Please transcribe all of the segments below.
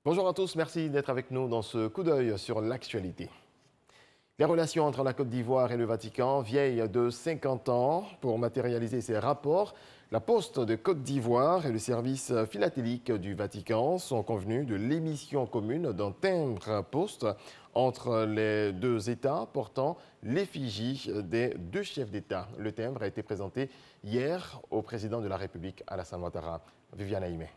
Bonjour à tous, merci d'être avec nous dans ce coup d'œil sur l'actualité. Les relations entre la Côte d'Ivoire et le Vatican, vieilles de 50 ans. Pour matérialiser ces rapports, la Poste de Côte d'Ivoire et le service philatélique du Vatican sont convenus de l'émission commune d'un timbre-poste entre les deux États portant l'effigie des deux chefs d'État. Le timbre a été présenté hier au président de la République, Alassane Ouattara. Viviane Aimé.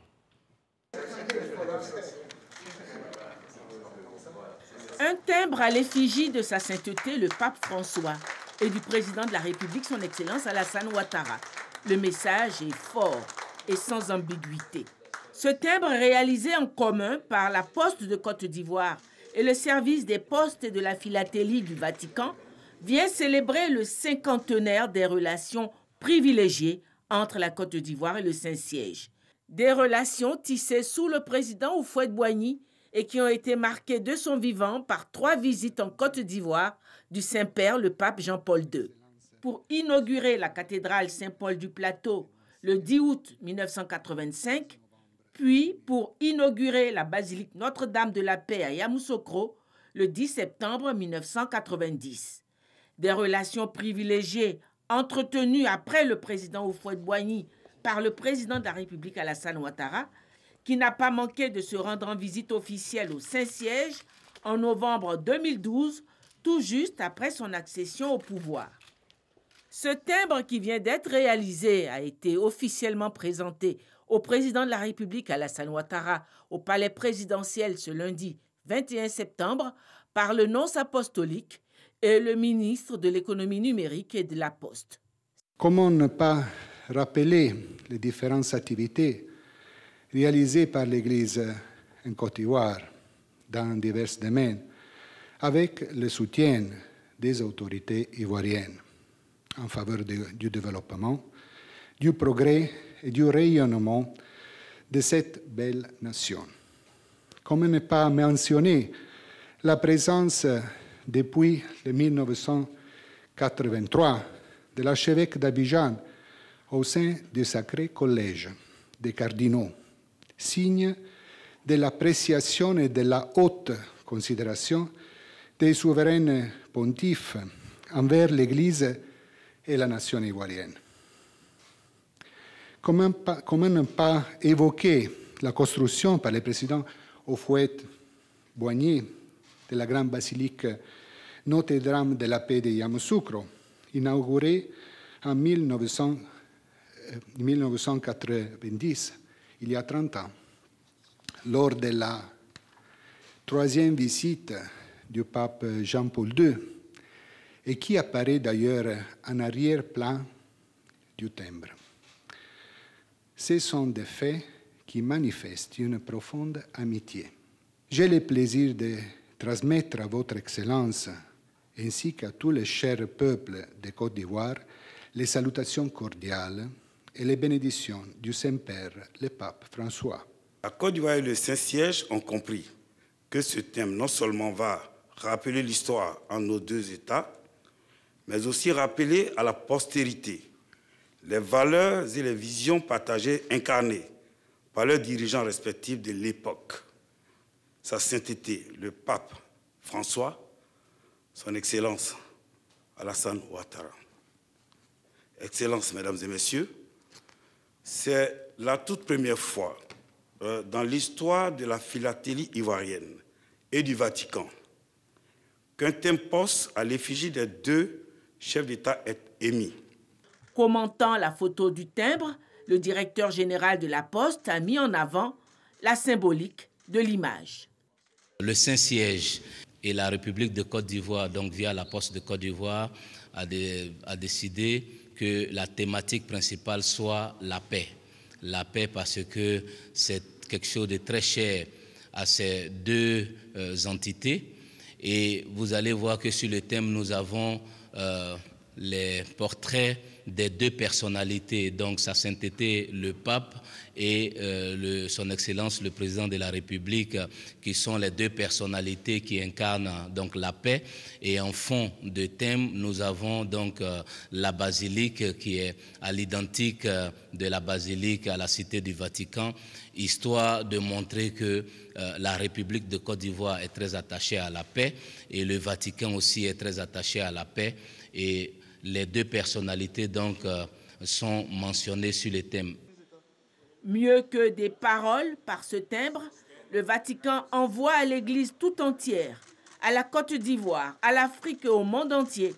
Un timbre à l'effigie de sa sainteté, le pape François, et du président de la République, son Excellence Alassane Ouattara. Le message est fort et sans ambiguïté. Ce timbre réalisé en commun par la Poste de Côte d'Ivoire et le service des postes et de la philatélie du Vatican vient célébrer le cinquantenaire des relations privilégiées entre la Côte d'Ivoire et le Saint-Siège. Des relations tissées sous le président Houphouët-Boigny et qui ont été marquées de son vivant par 3 visites en Côte d'Ivoire du Saint-Père, le pape Jean-Paul II. Pour inaugurer la cathédrale Saint-Paul du Plateau le 10 août 1985, puis pour inaugurer la basilique Notre-Dame de la Paix à Yamoussoukro le 10 septembre 1990. Des relations privilégiées entretenues après le président Houphouët-Boigny par le président de la République Alassane Ouattara, qui n'a pas manqué de se rendre en visite officielle au Saint-Siège en novembre 2012, tout juste après son accession au pouvoir. Ce timbre qui vient d'être réalisé a été officiellement présenté au président de la République Alassane Ouattara au palais présidentiel ce lundi 21 septembre par le nonce apostolique et le ministre de l'économie numérique et de la Poste. Comment ne pas rappeler les différentes activités réalisées par l'Église en Côte d'Ivoire dans divers domaines, avec le soutien des autorités ivoiriennes en faveur du développement, du progrès et du rayonnement de cette belle nation. Comment ne pas mentionner la présence depuis 1983 de l'archevêque d'Abidjan au sein du Sacré Collège des cardinaux, signe de l'appréciation et de la haute considération des souverains pontifes envers l'Église et la nation ivoirienne. Comment ne pas évoquer la construction par le président Houphouët-Boigny de la grande basilique Notre-Dame de la Paix de Yamoussoukro, inaugurée en 1990, il y a 30 ans, lors de la 3e visite du pape Jean-Paul II, et qui apparaît d'ailleurs en arrière-plan du timbre. Ce sont des faits qui manifestent une profonde amitié. J'ai le plaisir de transmettre à votre Excellence, ainsi qu'à tous les chers peuples de Côte d'Ivoire, les salutations cordiales et les bénédictions du Saint-Père, le pape François. La Côte d'Ivoire et le Saint-Siège ont compris que ce thème non seulement va rappeler l'histoire en nos deux États, mais aussi rappeler à la postérité les valeurs et les visions partagées, incarnées par leurs dirigeants respectifs de l'époque. Sa sainteté, le pape François, son Excellence Alassane Ouattara. Excellences, Mesdames et Messieurs, c'est la toute première fois dans l'histoire de la philatélie ivoirienne et du Vatican qu'un timbre-poste à l'effigie des deux chefs d'État est émis. Commentant la photo du timbre, le directeur général de la Poste a mis en avant la symbolique de l'image. Le Saint-Siège et la République de Côte d'Ivoire, donc via la Poste de Côte d'Ivoire, a décidé que la thématique principale soit la paix. La paix parce que c'est quelque chose de très cher à ces deux entités. Et vous allez voir que sur le thème, nous avons les portraits des deux personnalités, donc Sa Sainteté le Pape et Son Excellence le Président de la République, qui sont les deux personnalités qui incarnent donc la paix. Et en fond de thème, nous avons donc la basilique qui est à l'identique de la basilique à la Cité du Vatican, histoire de montrer que la République de Côte d'Ivoire est très attachée à la paix et le Vatican aussi est très attaché à la paix. Et les deux personnalités donc sont mentionnées sur les thèmes. Mieux que des paroles, par ce timbre, le Vatican envoie à l'Église tout entière, à la Côte d'Ivoire, à l'Afrique et au monde entier,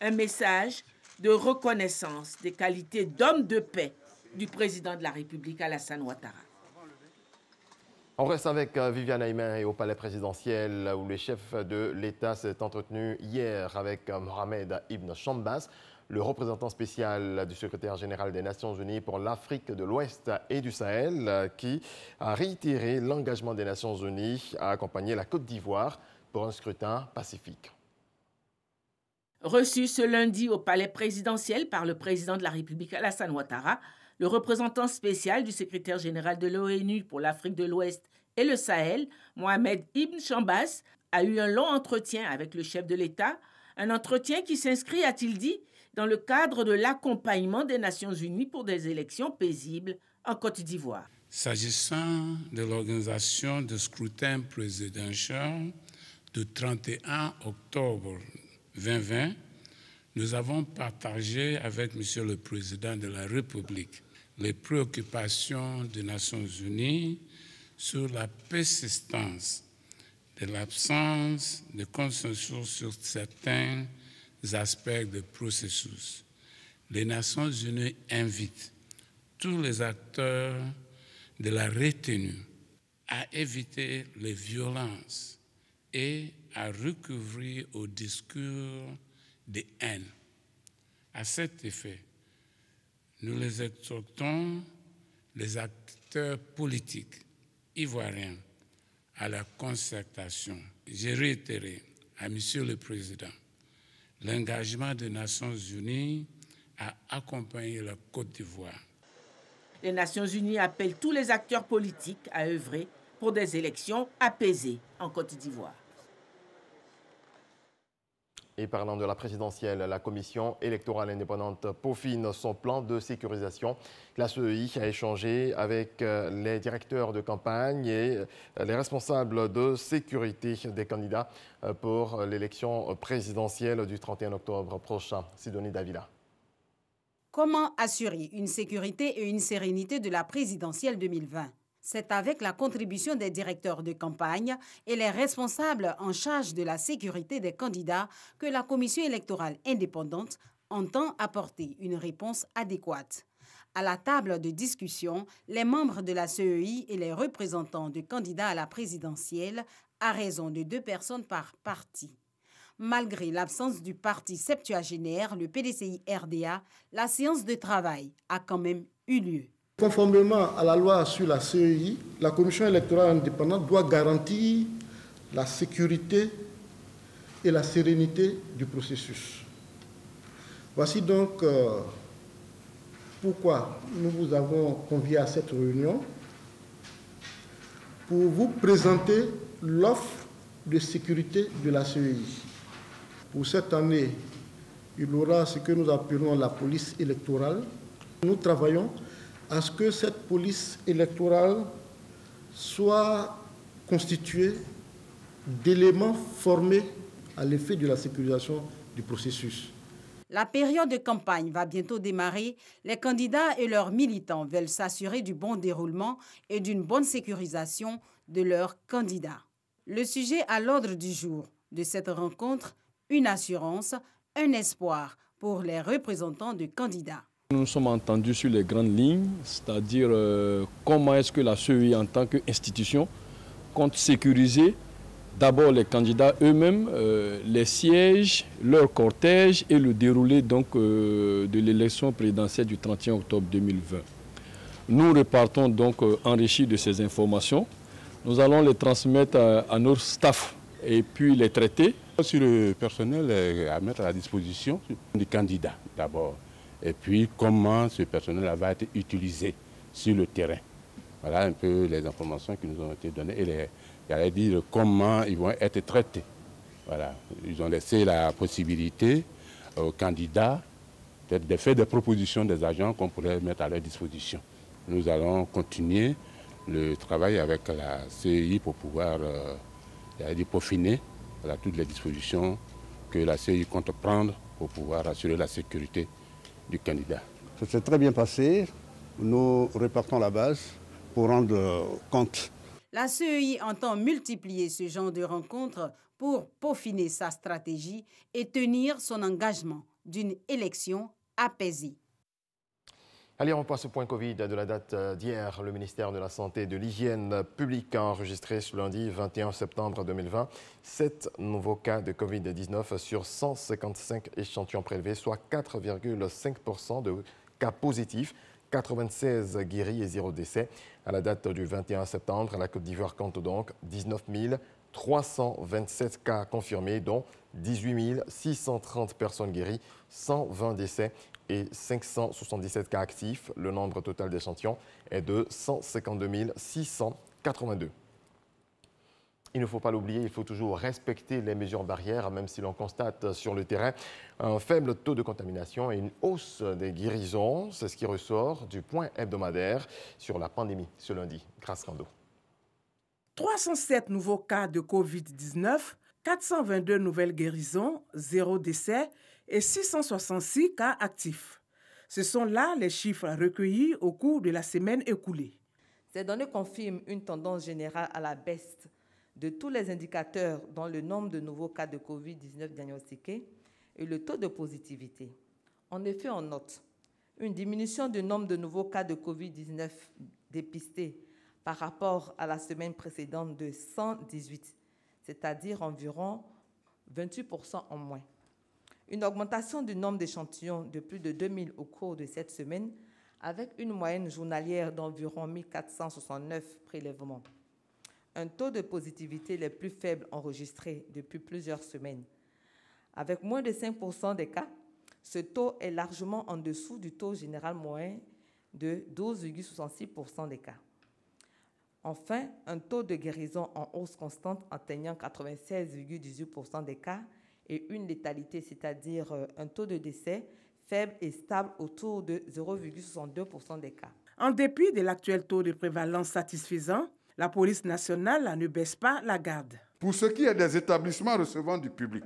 un message de reconnaissance des qualités d'homme de paix du président de la République, Alassane Ouattara. On reste avec Viviane Aymin et au palais présidentiel où le chef de l'État s'est entretenu hier avec Mohamed Ibn Chambas, le représentant spécial du secrétaire général des Nations Unies pour l'Afrique de l'Ouest et du Sahel, qui a réitéré l'engagement des Nations Unies à accompagner la Côte d'Ivoire pour un scrutin pacifique. Reçu ce lundi au palais présidentiel par le président de la République, Alassane Ouattara, le représentant spécial du secrétaire général de l'ONU pour l'Afrique de l'Ouest et le Sahel, Mohamed Ibn Chambas, a eu un long entretien avec le chef de l'État, un entretien qui s'inscrit, a-t-il dit, dans le cadre de l'accompagnement des Nations Unies pour des élections paisibles en Côte d'Ivoire. S'agissant de l'organisation du scrutin présidentiel du 31 octobre 2020, nous avons partagé avec M. le Président de la République les préoccupations des Nations Unies sur la persistance de l'absence de consensus sur certains aspects du processus. Les Nations Unies invitent tous les acteurs de la retenue à éviter les violences et à recourir au discours de haine. À cet effet, nous les exhortons, les acteurs politiques ivoiriens, à la concertation. J'ai réitéré à Monsieur le Président l'engagement des Nations Unies à accompagner la Côte d'Ivoire. Les Nations Unies appellent tous les acteurs politiques à œuvrer pour des élections apaisées en Côte d'Ivoire. Et parlant de la présidentielle, la commission électorale indépendante peaufine son plan de sécurisation. La CEI a échangé avec les directeurs de campagne et les responsables de sécurité des candidats pour l'élection présidentielle du 31 octobre prochain. Sidonie Davila. Comment assurer une sécurité et une sérénité de la présidentielle 2020 ? C'est avec la contribution des directeurs de campagne et les responsables en charge de la sécurité des candidats que la commission électorale indépendante entend apporter une réponse adéquate. À la table de discussion, les membres de la CEI et les représentants de candidats à la présidentielle, à raison de 2 personnes par parti. Malgré l'absence du parti septuagénaire, le PDCI-RDA, la séance de travail a quand même eu lieu. Conformément à la loi sur la CEI, la commission électorale indépendante doit garantir la sécurité et la sérénité du processus. Voici donc pourquoi nous vous avons convié à cette réunion, pour vous présenter l'offre de sécurité de la CEI. Pour cette année, il y aura ce que nous appelons la police électorale. Nous travaillons à ce que cette police électorale soit constituée d'éléments formés à l'effet de la sécurisation du processus. La période de campagne va bientôt démarrer. Les candidats et leurs militants veulent s'assurer du bon déroulement et d'une bonne sécurisation de leurs candidats. Le sujet à l'ordre du jour de cette rencontre, une assurance, un espoir pour les représentants de candidats. Nous nous sommes entendus sur les grandes lignes, c'est-à-dire comment est-ce que la CEI en tant qu'institution compte sécuriser d'abord les candidats eux-mêmes, les sièges, leur cortège et le déroulé donc, de l'élection présidentielle du 31 octobre 2020. Nous repartons donc enrichis de ces informations. Nous allons les transmettre à nos staffs et puis les traiter. Sur le personnel à mettre à la disposition des candidats d'abord. et puis comment ce personnel va être utilisé sur le terrain. Voilà un peu les informations qui nous ont été données et j'allais dire comment ils vont être traités. Voilà. Ils ont laissé la possibilité aux candidats de faire des propositions des agents qu'on pourrait mettre à leur disposition. Nous allons continuer le travail avec la CEI pour pouvoir peaufiner toutes les dispositions que la CEI compte prendre pour pouvoir assurer la sécurité du candidat. Ça s'est très bien passé. Nous répartons la base pour rendre compte. La CEI entend multiplier ce genre de rencontres pour peaufiner sa stratégie et tenir son engagement d'une élection apaisée. Allez, on passe au point Covid de la date d'hier. Le ministère de la Santé et de l'Hygiène publique a enregistré ce lundi 21 septembre 2020 7 nouveaux cas de Covid-19 sur 155 échantillons prélevés, soit 4,5% de cas positifs, 96 guéris et 0 décès. À la date du 21 septembre, la Côte d'Ivoire compte donc 19 327 cas confirmés, dont 18 630 personnes guéries, 120 décès et 577 cas actifs. Le nombre total d'échantillons est de 152 682. Il ne faut pas l'oublier, il faut toujours respecter les mesures barrières, même si l'on constate sur le terrain un faible taux de contamination et une hausse des guérisons. C'est ce qui ressort du point hebdomadaire sur la pandémie ce lundi. Grâce Rando. 307 nouveaux cas de Covid-19, 422 nouvelles guérisons, 0 décès et 666 cas actifs. Ce sont là les chiffres recueillis au cours de la semaine écoulée. Ces données confirment une tendance générale à la baisse de tous les indicateurs, dont le nombre de nouveaux cas de Covid-19 diagnostiqués et le taux de positivité. En effet, on note une diminution du nombre de nouveaux cas de Covid-19 dépistés par rapport à la semaine précédente de 118, c'est-à-dire environ 28% en moins. Une augmentation du nombre d'échantillons de plus de 2000 au cours de cette semaine, avec une moyenne journalière d'environ 1469 prélèvements. Un taux de positivité les plus faibles enregistré depuis plusieurs semaines. Avec moins de 5% des cas, ce taux est largement en dessous du taux général moyen de 12,66% des cas. Enfin, un taux de guérison en hausse constante atteignant 96,18% des cas et une létalité, c'est-à-dire un taux de décès faible et stable autour de 0,62% des cas. En dépit de l'actuel taux de prévalence satisfaisant, la police nationale ne baisse pas la garde. Pour ce qui est des établissements recevant du public,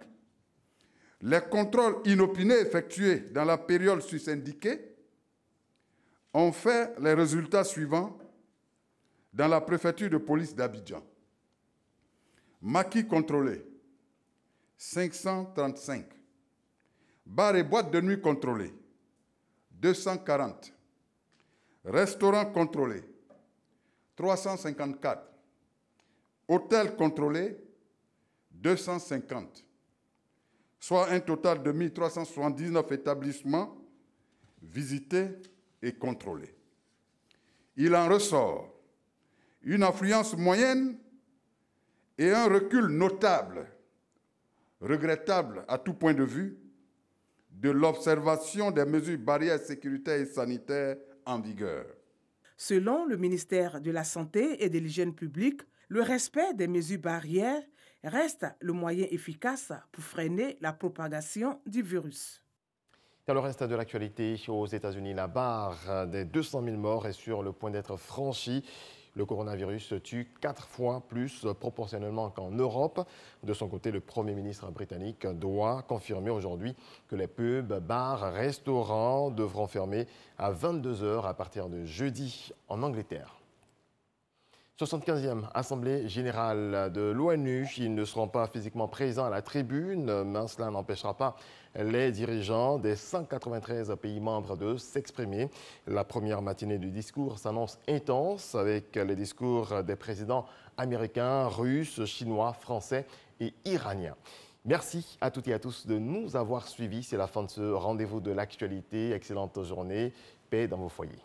les contrôles inopinés effectués dans la période sus-indiquée ont fait les résultats suivants dans la préfecture de police d'Abidjan. Maquis contrôlés, 535. Bars et boîtes de nuit contrôlés, 240. Restaurants contrôlés, 354. Hôtels contrôlés, 250. Soit un total de 1379 établissements visités et contrôlés. Il en ressort une affluence moyenne et un recul notable, regrettable à tout point de vue, de l'observation des mesures barrières sécuritaires et sanitaires en vigueur. Selon le ministère de la Santé et de l'Hygiène publique, le respect des mesures barrières reste le moyen efficace pour freiner la propagation du virus. Dans le reste de l'actualité, aux États-Unis, la barre des 200 000 morts est sur le point d'être franchie. Le coronavirus tue 4 fois plus proportionnellement qu'en Europe. De son côté, le Premier ministre britannique doit confirmer aujourd'hui que les pubs, bars, restaurants devront fermer à 22 h à partir de jeudi en Angleterre. 75e Assemblée générale de l'ONU. Ils ne seront pas physiquement présents à la tribune, mais cela n'empêchera pas les dirigeants des 193 pays membres de s'exprimer. La première matinée du discours s'annonce intense avec les discours des présidents américains, russes, chinois, français et iraniens. Merci à toutes et à tous de nous avoir suivis. C'est la fin de ce rendez-vous de l'actualité. Excellente journée. Paix dans vos foyers.